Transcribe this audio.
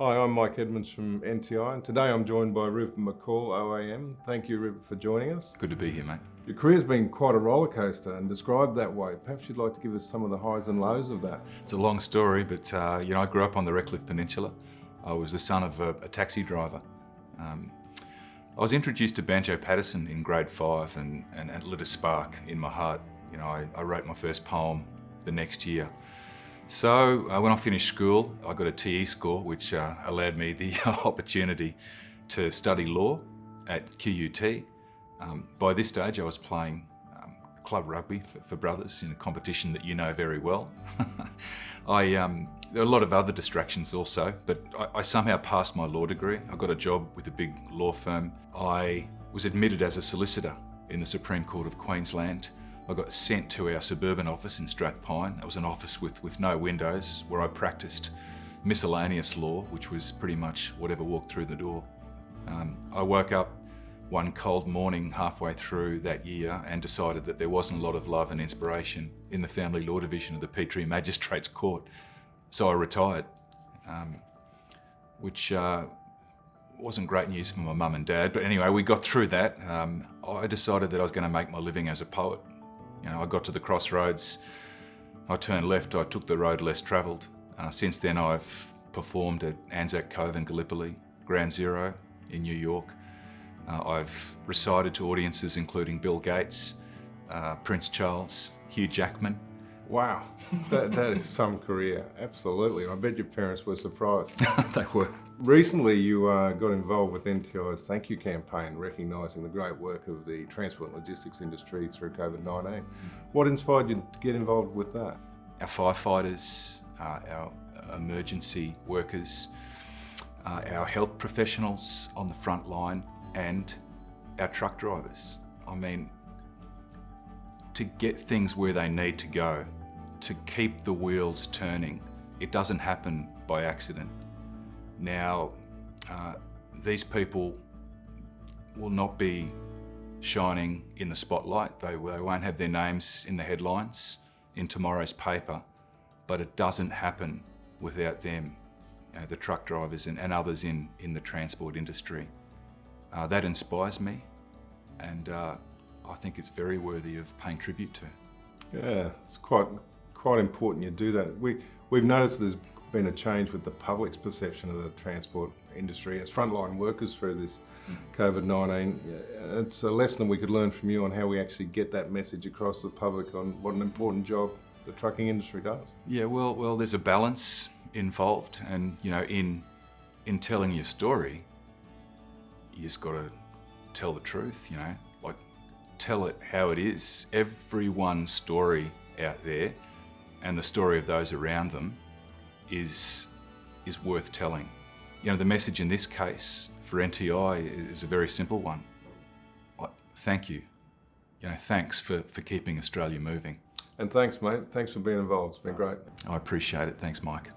Hi, I'm Mike Edmonds from NTI, and today I'm joined by Rupert McCall OAM. Thank you, Rupert, for joining us. Good to be here, mate. Your career's been quite a roller coaster and described that way. Perhaps you'd like to give us some of the highs and lows of that. It's a long story, but I grew up on the Redcliffe Peninsula. I was the son of a taxi driver. I was introduced to Banjo Patterson in grade 5 and it lit a spark in my heart. I wrote my first poem the next year. So when I finished school, I got a TE score, which allowed me the opportunity to study law at QUT. By this stage, I was playing club rugby for brothers in a competition that you know very well. There were a lot of other distractions also, but I somehow passed my law degree. I got a job with a big law firm. I was admitted as a solicitor in the Supreme Court of Queensland. I got sent to our suburban office in Strathpine. It was an office with no windows where I practiced miscellaneous law, which was pretty much whatever walked through the door. I woke up one cold morning halfway through that year and decided that there wasn't a lot of love and inspiration in the family law division of the Petrie Magistrates Court. So I retired, which wasn't great news for my mum and dad. But anyway, we got through that. I decided that I was going to make my living as a poet. I got to the crossroads, I turned left, I took the road less travelled. Since then I've performed at Anzac Cove in Gallipoli, Ground Zero in New York. I've recited to audiences including Bill Gates, Prince Charles, Hugh Jackman. Wow, that is some career, absolutely. I bet your parents were surprised. They were. Recently you got involved with NTI's Thank You campaign, recognising the great work of the transport and logistics industry through COVID-19. What inspired you to get involved with that? Our firefighters, our emergency workers, our health professionals on the front line and our truck drivers. I mean, to get things where they need to go, to keep the wheels turning, it doesn't happen by accident. Now, these people will not be shining in the spotlight. They won't have their names in the headlines in tomorrow's paper, but it doesn't happen without them, the truck drivers and others in the transport industry. That inspires me, and I think it's very worthy of paying tribute to. Yeah, it's quite important you do that. We've noticed there's been a change with the public's perception of the transport industry as frontline workers through this COVID-19. It's a lesson we could learn from you on how we actually get that message across to the public on what an important job the trucking industry does. Yeah, well, there's a balance involved, and in telling your story, you just got to tell the truth. Like tell it how it is. Everyone's story out there, and the story of those around them, is worth telling. The message in this case for NTI is a very simple one. Thank you. Thanks for keeping Australia moving. And thanks, mate. Thanks for being involved. It's been great. I appreciate it. Thanks, Mike.